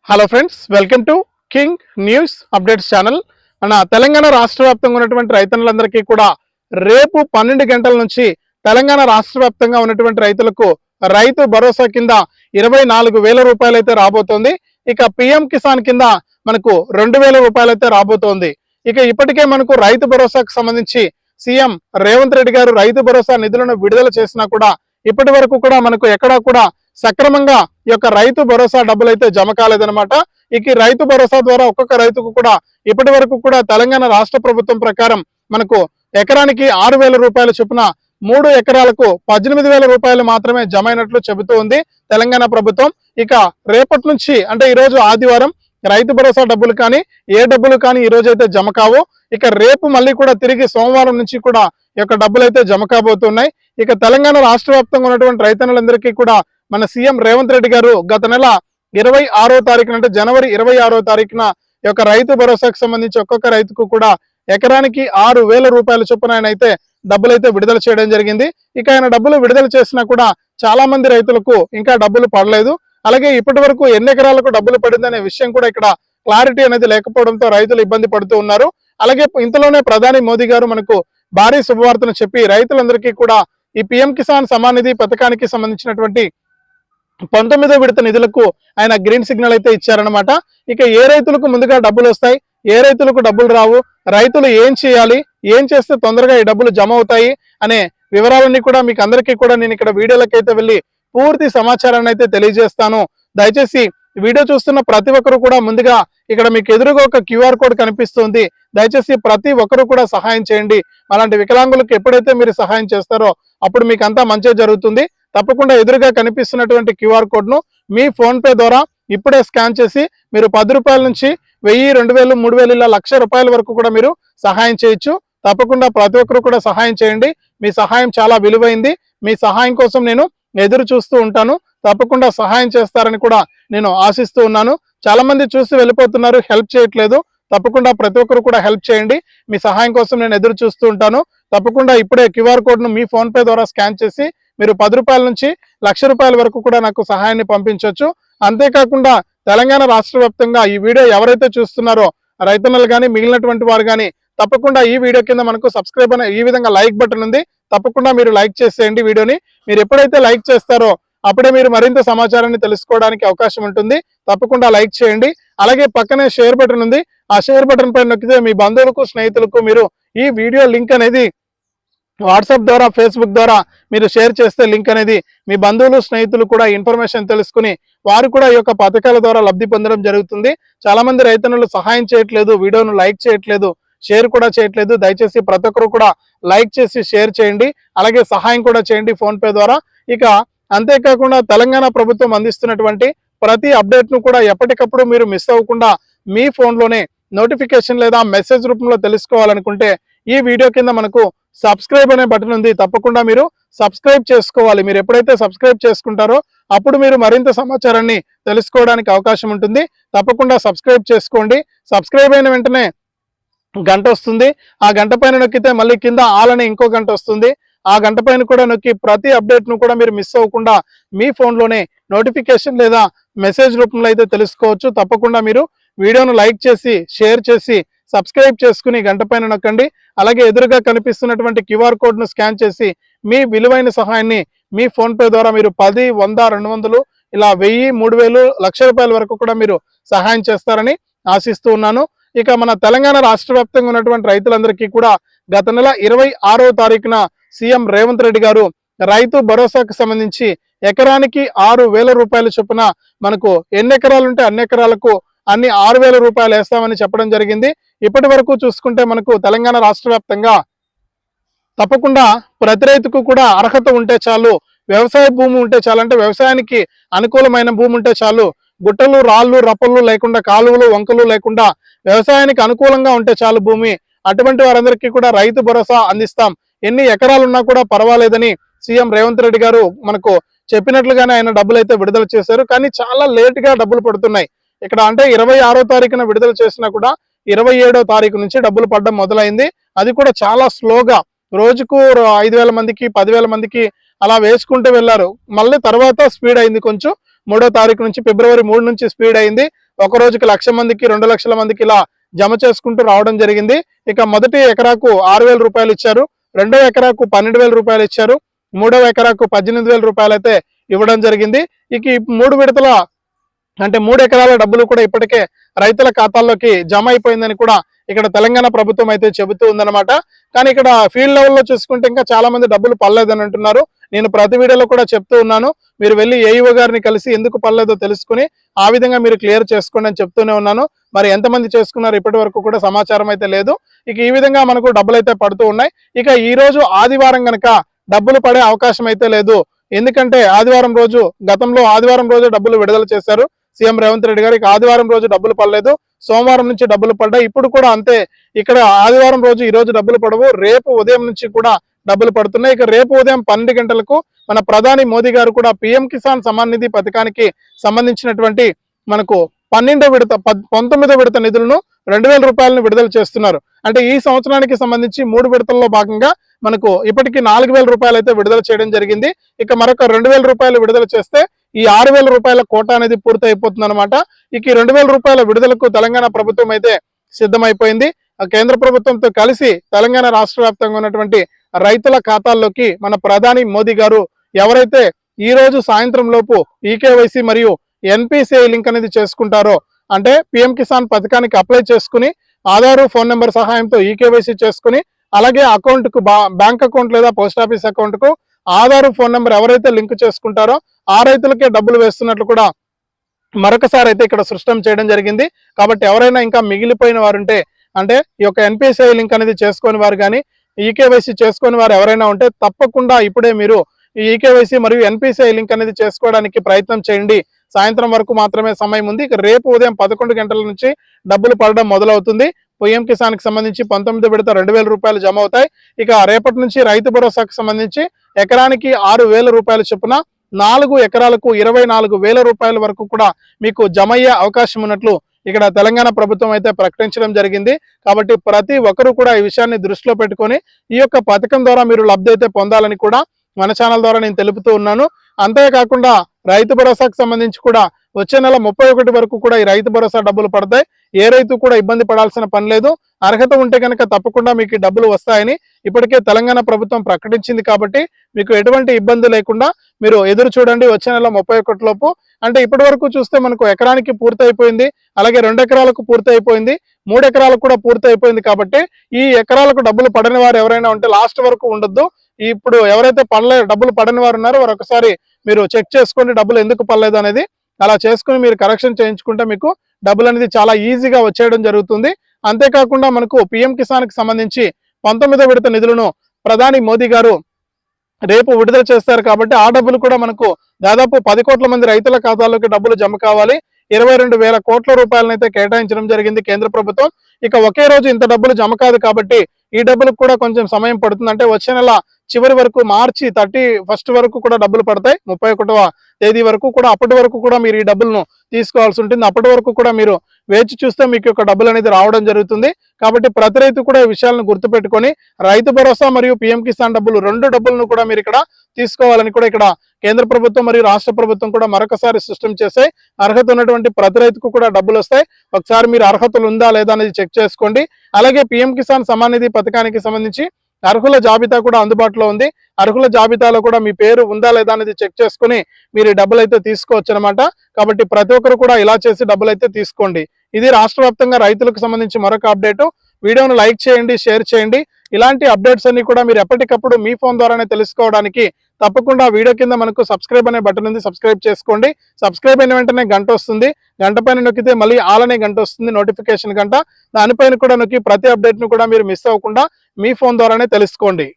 Hello friends, welcome to king news updates channel. మన తెలంగాణ రాష్ట్ర వ్యాప్తంగా ఉన్నటువంటి రైతన్నులందరికీ కూడా రేపు 12 గంటల నుంచి తెలంగాణ రాష్ట్ర వ్యాప్తంగా ఉన్నటువంటి రైతులకు రైతు భరోసా కింద 24,000 రూపాయలు అయితే రాబోతోంది. ఇక పిఎం కిసాన్ కింద మనకు 2,000 రూపాయలు అయితే రాబోతోంది. ఇక ఇప్పటికే మనకు రైతు భరోసాకు సంబంధించి సీఎం రేవంత్ రెడ్డి గారు రైతు భరోసా నిధులను విడుదల చేసినా కూడా ఇప్పటి వరకు కూడా మనకు ఎక్కడా కూడా సక్రమంగా ఈ యొక్క రైతు భరోసా డబ్బులు అయితే జమ కాలేదన్నమాట. ఇక రైతు భరోసా ద్వారా ఒక్కొక్క రైతుకు కూడా ఇప్పటి వరకు కూడా తెలంగాణ రాష్ట్ర ప్రభుత్వం ప్రకారం మనకు ఎకరానికి 6,000 రూపాయల చొప్పున 3 ఎకరాలకు 18,000 రూపాయలు మాత్రమే జమ అయినట్లు చెబుతూ ఉంది తెలంగాణ ప్రభుత్వం. ఇక రేపటి నుంచి అంటే ఈ రోజు ఆదివారం రైతు భరోసా డబ్బులు కానీ ఏ డబ్బులు కానీ ఈ రోజు అయితే జమ కావు. ఇక రేపు మళ్ళీ కూడా తిరిగి సోమవారం నుంచి కూడా ఈ యొక్క డబ్బులు అయితే జమ కాబోతున్నాయి. ఇక తెలంగాణ రాష్ట్ర వ్యాప్తంగా ఉన్నటువంటి రైతన్నులందరికీ కూడా మన సీఎం రేవంత్ రెడ్డి గారు గత నెల 26వ తారీఖున అంటే జనవరి 26వ తారీఖున ఈ యొక్క రైతు భరోసాకు సంబంధించి ఒక్కొక్క రైతుకు కూడా ఎకరానికి 6,000 రూపాయల చొప్పున ఆయన అయితే డబ్బులు అయితే విడుదల చేయడం జరిగింది. ఇక ఆయన డబ్బులు విడుదల చేసినా కూడా చాలా మంది రైతులకు ఇంకా డబ్బులు పడలేదు. అలాగే ఇప్పటి వరకు ఎన్ని ఎకరాలకు డబ్బులు పడిందనే విషయం కూడా ఇక్కడ క్లారిటీ అనేది లేకపోవడంతో రైతులు ఇబ్బంది పడుతూ ఉన్నారు. అలాగే ఇంతలోనే ప్రధాని మోదీ గారు మనకు భారీ శుభవార్తను చెప్పి రైతులందరికీ కూడా ఈ పిఎం కిసాన్ సమ్మాన్ నిధి పథకానికి సంబంధించినటువంటి 19వ విడత నిధులకు ఆయన గ్రీన్ సిగ్నల్ అయితే ఇచ్చారనమాట. ఇక ఏ రైతులకు ముందుగా డబ్బులు వస్తాయి, ఏ రైతులకు డబ్బులు రావు, రైతులు ఏం చేయాలి, ఏం చేస్తే తొందరగా ఈ డబ్బులు జమ అవుతాయి అనే వివరాలన్నీ కూడా మీకు అందరికీ కూడా నేను ఇక్కడ వీడియోలకైతే వెళ్ళి పూర్తి సమాచారాన్ని అయితే తెలియజేస్తాను. దయచేసి వీడియో చూస్తున్న ప్రతి ఒక్కరు కూడా ముందుగా ఇక్కడ మీకు ఎదురుగా ఒక QR కోడ్ కనిపిస్తుంది. దయచేసి ప్రతి ఒక్కరు కూడా సహాయం చేయండి. అలాంటి వికలాంగులకు ఎప్పుడైతే మీరు సహాయం చేస్తారో అప్పుడు మీకు అంతా మంచి జరుగుతుంది. తప్పకుండా ఎదురుగా కనిపిస్తున్నటువంటి QR కోడ్ ను మీ ఫోన్ పే ద్వారా ఇప్పుడే స్కాన్ చేసి మీరు 10 రూపాయల నుంచి 1,000, 2,000, 3,000 ఇలా 1,00,000 రూపాయల వరకు కూడా మీరు సహాయం చేయొచ్చు. తప్పకుండా ప్రతి ఒక్కరు కూడా సహాయం చేయండి. మీ సహాయం చాలా విలువైంది. మీ సహాయం కోసం నేను ఎదురు చూస్తూ ఉంటాను. తప్పకుండా సహాయం చేస్తారని కూడా నేను ఆశిస్తూ ఉన్నాను. చాలా మంది చూసి వెళ్ళిపోతున్నారు, హెల్ప్ చేయట్లేదు. తప్పకుండా ప్రతి ఒక్కరు కూడా హెల్ప్ చేయండి. మీ సహాయం కోసం నేను ఎదురు చూస్తూ ఉంటాను. తప్పకుండా ఇప్పుడే QR కోడ్ ను మీ ఫోన్ పే ద్వారా స్కాన్ చేసి మీరు 10 రూపాయల నుంచి 1,00,000 రూపాయల వరకు కూడా నాకు సహాయాన్ని పంపించవచ్చు. అంతేకాకుండా తెలంగాణ రాష్ట్ర వ్యాప్తంగా ఈ వీడియో ఎవరైతే చూస్తున్నారో రైతన్నలు కానీ మిగిలినటువంటి వారు కానీ తప్పకుండా ఈ వీడియో కింద మనకు సబ్స్క్రైబ్ అనే ఈ విధంగా లైక్ బటన్ ఉంది. తప్పకుండా మీరు లైక్ చేసేయండి వీడియోని. మీరు ఎప్పుడైతే లైక్ చేస్తారో అప్పుడే మీరు మరింత సమాచారాన్ని తెలుసుకోవడానికి అవకాశం ఉంటుంది. తప్పకుండా లైక్ చేయండి. అలాగే పక్కనే షేర్ బటన్ ఉంది. ఆ షేర్ బటన్ పైన నొక్కితే మీ బంధువులకు స్నేహితులకు మీరు ఈ వీడియో లింక్ అనేది వాట్సాప్ ద్వారా ఫేస్బుక్ ద్వారా మీరు షేర్ చేస్తే లింక్ అనేది మీ బంధువులు స్నేహితులు కూడా ఇన్ఫర్మేషన్ తెలుసుకుని వారు కూడా ఈ యొక్క పథకాల ద్వారా లబ్ధి పొందడం జరుగుతుంది. చాలా మంది రైతన్నులు సహాయం చేయట్లేదు, వీడియోను లైక్ చేయట్లేదు, షేర్ కూడా చేయట్లేదు. దయచేసి ప్రతి ఒక్కరు కూడా లైక్ చేసి షేర్ చేయండి. అలాగే సహాయం కూడా చేయండి ఫోన్ పే ద్వారా. ఇక అంతేకాకుండా తెలంగాణ ప్రభుత్వం అందిస్తున్నటువంటి ప్రతి అప్డేట్ ను కూడా ఎప్పటికప్పుడు మీరు మిస్ అవ్వకుండా మీ ఫోన్లోనే నోటిఫికేషన్ లేదా మెసేజ్ రూపంలో తెలుసుకోవాలనుకుంటే ఈ వీడియో కింద మనకు సబ్స్క్రైబ్ అనే బటన్ ఉంది. తప్పకుండా మీరు సబ్స్క్రైబ్ చేసుకోవాలి. మీరు ఎప్పుడైతే సబ్స్క్రైబ్ చేసుకుంటారో అప్పుడు మీరు మరింత సమాచారాన్ని తెలుసుకోవడానికి అవకాశం ఉంటుంది. తప్పకుండా సబ్స్క్రైబ్ చేసుకోండి. సబ్స్క్రైబ్ అయిన వెంటనే గంట వస్తుంది. ఆ గంట పైన నొక్కితే మళ్ళీ కింద ఆల్ అనే ఇంకో గంట వస్తుంది. ఆ గంట పైన కూడా నొక్కి ప్రతి అప్డేట్ ను కూడా మీరు మిస్ అవ్వకుండా మీ ఫోన్లోనే నోటిఫికేషన్ లేదా మెసేజ్ రూపంలో అయితే తెలుసుకోవచ్చు. తప్పకుండా మీరు వీడియోను లైక్ చేసి షేర్ చేసి సబ్స్క్రైబ్ చేసుకుని గంట పైన నొక్కండి. అలాగే ఎదురుగా కనిపిస్తున్నటువంటి QR కోడ్ ను స్కాన్ చేసి మీ విలువైన సహాయాన్ని మీ ఫోన్ పే ద్వారా మీరు 10, 100, 200 ఇలా 1,000, 3,000, 1,00,000 రూపాయల వరకు కూడా మీరు సహాయం చేస్తారని ఆశిస్తూ ఉన్నాను. ఇక మన తెలంగాణ రాష్ట్ర వ్యాప్తంగా ఉన్నటువంటి రైతులందరికీ కూడా గత నెల 26వ తారీఖున సీఎం రేవంత్ రెడ్డి గారు రైతు భరోసాకు సంబంధించి ఎకరానికి 6,000 రూపాయల చొప్పున మనకు ఎన్ని ఎకరాలు ఉంటే అన్ని ఎకరాలకు అన్ని 6,000 రూపాయలు వేస్తామని చెప్పడం జరిగింది. ఇప్పటి వరకు చూసుకుంటే మనకు తెలంగాణ రాష్ట్ర వ్యాప్తంగా తప్పకుండా ప్రతి రైతుకు కూడా అర్హత ఉంటే చాలు, వ్యవసాయ భూమి ఉంటే చాలు, అంటే వ్యవసాయానికి అనుకూలమైన భూమి ఉంటే చాలు, గుట్టలు రాళ్ళు రప్పలు లేకుండా కాలువలు వంకలు లేకుండా వ్యవసాయానికి అనుకూలంగా ఉంటే చాలు భూమి, అటువంటి వారందరికీ కూడా రైతు భరోసా అందిస్తాం, ఎన్ని ఎకరాలున్నా కూడా పర్వాలేదని సీఎం రేవంత్ రెడ్డి గారు మనకు చెప్పినట్లుగానే ఆయన డబ్బులు అయితే విడుదల చేశారు. కానీ చాలా లేట్ గా డబ్బులు పడుతున్నాయి. ఇక్కడ అంటే 26వ తారీఖున విడుదల చేసినా కూడా 27వ తారీఖు నుంచి డబ్బులు పడడం మొదలైంది. అది కూడా చాలా స్లోగా, రోజుకు 5,000 మందికి 10,000 మందికి అలా వేసుకుంటూ వెళ్ళారు. మళ్ళీ తర్వాత స్పీడ్ అయింది కొంచెం. 3వ తారీఖు నుంచి ఫిబ్రవరి 3 నుంచి స్పీడ్ అయింది. ఒక రోజుకి 1,00,000 మందికి 2 లక్షల మందికి ఇలా జమ చేసుకుంటూ రావడం జరిగింది. ఇక మొదటి ఎకరాకు 6,000 రూపాయలు ఇచ్చారు, రెండవ ఎకరాకు 12,000 రూపాయలు ఇచ్చారు, మూడవ ఎకరాకు 18,000 రూపాయలు అయితే ఇవ్వడం జరిగింది. ఇక ఈ 3 విడతల అంటే 3 ఎకరాల డబ్బులు కూడా ఇప్పటికే రైతుల ఖాతాల్లోకి జమ అయిపోయిందని కూడా ఇక్కడ తెలంగాణ ప్రభుత్వం అయితే చెబుతూ ఉందన్నమాట. కానీ ఇక్కడ ఫీల్డ్ లెవెల్లో చూసుకుంటే ఇంకా చాలా మంది డబ్బులు పడలేదని అంటున్నారు. నేను ప్రతి వీడియోలో కూడా చెప్తూ ఉన్నాను, మీరు వెళ్ళి ఏఈఓ గారిని కలిసి ఎందుకు పడలేదో తెలుసుకుని ఆ విధంగా మీరు క్లియర్ చేసుకోండి అని చెప్తూనే ఉన్నాను. మరి ఎంతమంది చేసుకున్నారు ఇప్పటి వరకు కూడా సమాచారం అయితే లేదు. ఇక ఈ విధంగా మనకు డబ్బులు అయితే పడుతూ ఉన్నాయి. ఇక ఈ రోజు ఆదివారం గనక డబ్బులు పడే అవకాశం అయితే లేదు. ఎందుకంటే ఆదివారం రోజు గతంలో ఆదివారం రోజు డబ్బులు విడుదల చేశారు సీఎం రేవంత్ రెడ్డి గారు. ఇక ఆదివారం రోజు డబ్బులు పడలేదు, సోమవారం నుంచి డబ్బులు పడ్డాయి. ఇప్పుడు కూడా అంతే, ఇక్కడ ఆదివారం రోజు ఈ రోజు డబ్బులు పడవు, రేపు ఉదయం నుంచి కూడా డబ్బులు పడుతున్నాయి. ఇక రేపు ఉదయం 12 గంటలకు మన ప్రధాని మోదీ గారు కూడా పీఎం కిసాన్ సమ్మాన్ నిధి పథకానికి సంబంధించినటువంటి మనకు 19వ విడత నిధులను 2,000 రూపాయలను విడుదల చేస్తున్నారు. అంటే ఈ సంవత్సరానికి సంబంధించి 3 విడతల్లో భాగంగా మనకు ఇప్పటికీ 4,000 రూపాయలు అయితే విడుదల చేయడం జరిగింది. ఇక మరొక 2,000 రూపాయలు విడుదల చేస్తే ఈ 6,000 రూపాయల కోట అనేది పూర్తి అయిపోతుంది అనమాట. ఇక ఈ 2,000 రూపాయల విడుదలకు తెలంగాణ ప్రభుత్వం అయితే సిద్ధమైపోయింది. కేంద్ర ప్రభుత్వంతో కలిసి తెలంగాణ రాష్ట్ర వ్యాప్తంగా ఉన్నటువంటి రైతుల ఖాతాల్లోకి మన ప్రధాని మోదీ గారు ఎవరైతే ఈ రోజు సాయంత్రం లోపు ఈకేవైసీ మరియు ఎన్పిసిఐ లింక్ అనేది చేసుకుంటారో, అంటే పిఎం కిసాన్ పథకానికి అప్లై చేసుకుని ఆధార్ ఫోన్ నెంబర్ సహాయంతో ఈకేవైసీ చేసుకుని అలాగే అకౌంట్ కు బ్యాంక్ అకౌంట్ లేదా పోస్ట్ ఆఫీస్ అకౌంట్ కు ఆధార్ ఫోన్ నెంబర్ ఎవరైతే లింక్ చేసుకుంటారో ఆ రైతులకే డబ్బులు వేస్తున్నట్లు కూడా మరొకసారి అయితే ఇక్కడ సృష్టం చేయడం జరిగింది. కాబట్టి ఎవరైనా ఇంకా మిగిలిపోయిన వారుంటే, అంటే ఈ యొక్క ఎన్పిసిఐ లింక్ అనేది చేసుకొని వారు కానీ ఈకేవైసీ చేసుకొని వారు ఎవరైనా ఉంటే తప్పకుండా ఇప్పుడే మీరు ఈ ఈకేవైసీ మరియు ఎన్పిసిఐ లింక్ అనేది చేసుకోవడానికి ప్రయత్నం చేయండి. సాయంత్రం వరకు మాత్రమే సమయం ఉంది. ఇక రేపు ఉదయం 11 గంటల నుంచి డబ్బులు పడడం మొదలవుతుంది. పిఎం కిసాన్ కి సంబంధించి 19వ విడత 2,000 రూపాయలు జమ అవుతాయి. ఇక రేపటి నుంచి రైతు భరోసాకు సంబంధించి ఎకరానికి 6,000 రూపాయలు చొప్పున 4 ఎకరాలకు 24,000 రూపాయల వరకు కూడా మీకు జమ అయ్యే అవకాశం ఉన్నట్లు ఇక్కడ తెలంగాణ ప్రభుత్వం అయితే ప్రకటించడం జరిగింది. కాబట్టి ప్రతి ఒక్కరూ కూడా ఈ విషయాన్ని దృష్టిలో పెట్టుకొని ఈ యొక్క పథకం ద్వారా మీరు లబ్ధి అయితే పొందాలని కూడా మన ఛానల్ ద్వారా నేను తెలుపుతూ ఉన్నాను. అంతేకాకుండా రైతు భరోసాకు సంబంధించి కూడా వచ్చే నెల 31 వరకు కూడా ఈ రైతు భరోసా డబ్బులు పడతాయి. ఏ రైతు కూడా ఇబ్బంది పడాల్సిన పని లేదు. అర్హత ఉంటే కనుక తప్పకుండా మీకు డబ్బులు వస్తాయని ఇప్పటికే తెలంగాణ ప్రభుత్వం ప్రకటించింది. కాబట్టి మీకు ఎటువంటి ఇబ్బంది లేకుండా మీరు ఎదురు చూడండి వచ్చే నెల 31 లోపు. అంటే ఇప్పటి వరకు చూస్తే మనకు ఎకరానికి పూర్తి అయిపోయింది, అలాగే 2 ఎకరాలకు పూర్తి అయిపోయింది, 3 ఎకరాలకు కూడా పూర్తి అయిపోయింది. కాబట్టి ఈ ఎకరాలకు డబ్బులు పడని వారు ఎవరైనా ఉంటే లాస్ట్ వరకు ఉండొద్దు. ఇప్పుడు ఎవరైతే డబ్బులు పడని వారు ఉన్నారో వారు ఒకసారి మీరు చెక్ చేసుకోండి డబ్బులు ఎందుకు పడలేదు అనేది. అలా చేసుకుని మీరు కరెక్షన్ చేయించుకుంటే మీకు డబ్బులు అనేది చాలా ఈజీగా వచ్చేయడం జరుగుతుంది. అంతేకాకుండా మనకు పిఎం కిసాన్ కి సంబంధించి 19వ విడత నిధులను ప్రధాని మోదీ గారు రేపు విడుదల చేస్తారు. కాబట్టి ఆ డబ్బులు కూడా మనకు దాదాపు 10 కోట్ల మంది రైతుల ఖాతాల్లోకి డబ్బులు జమ కావాలి. 22,000 కోట్ల రూపాయలను అయితే కేటాయించడం జరిగింది కేంద్ర ప్రభుత్వం. ఇక ఒకే రోజు ఇంత డబ్బులు జమ కాదు కాబట్టి ఈ డబ్బులకు కూడా కొంచెం సమయం పడుతుంది. అంటే వచ్చే నెల చివరి వరకు మార్చి 31 వరకు కూడా డబ్బులు పడతాయి, 31వ తేదీ వరకు కూడా. అప్పటి వరకు కూడా మీరు ఈ డబ్బులను తీసుకోవాల్సి ఉంటుంది. అప్పటి వరకు కూడా మీరు వేచి చూస్తే మీకు యొక్క డబ్బులు అనేది రావడం జరుగుతుంది. కాబట్టి ప్రతి రైతు కూడా ఈ విషయాలను గుర్తుపెట్టుకొని రైతు భరోసా మరియు పిఎం కిసాన్ డబ్బులు 2 డబ్బులను కూడా మీరు ఇక్కడ తీసుకోవాలని కూడా ఇక్కడ కేంద్ర ప్రభుత్వం మరియు రాష్ట్ర ప్రభుత్వం కూడా మరొకసారి సిస్టమ్ చేశాయి. అర్హత ఉన్నటువంటి ప్రతి రైతుకు కూడా డబ్బులు వస్తాయి. ఒకసారి మీరు అర్హతలు ఉందా లేదా అనేది చెక్ చేసుకోండి. అలాగే పిఎం కిసాన్ సమ్మాన్ నిధి పథకానికి సంబంధించి అర్హుల జాబితా కూడా అందుబాటులో ఉంది. అర్హుల జాబితాలో కూడా మీ పేరు ఉందా లేదా అనేది చెక్ చేసుకుని మీరు డబ్బులు అయితే తీసుకోవచ్చు అనమాట. కాబట్టి ప్రతి ఒక్కరు కూడా ఇలా చేసి డబ్బులు అయితే తీసుకోండి. ఇది రాష్ట్ర వ్యాప్తంగా రైతులకు సంబంధించి మరొక అప్డేటు. వీడియోను లైక్ చేయండి, షేర్ చేయండి. ఇలాంటి అప్డేట్స్ అన్ని కూడా మీరు ఎప్పటికప్పుడు మీ ఫోన్ ద్వారానే తెలుసుకోవడానికి తప్పకుండా వీడియో కింద మనకు సబ్స్క్రైబ్ అనే బటన్ ఉంది, సబ్స్క్రైబ్ చేసుకోండి. సబ్స్క్రైబ్ అయిన వెంటనే గంట వస్తుంది, గంట పైన నొక్కితే మళ్ళీ ఆల్ అనే గంట వస్తుంది, నోటిఫికేషన్ గంట. దానిపైన కూడా నొక్కి ప్రతి అప్డేట్ ను కూడా మీరు మిస్ అవ్వకుండా మీ ఫోన్ ద్వారానే తెలుసుకోండి.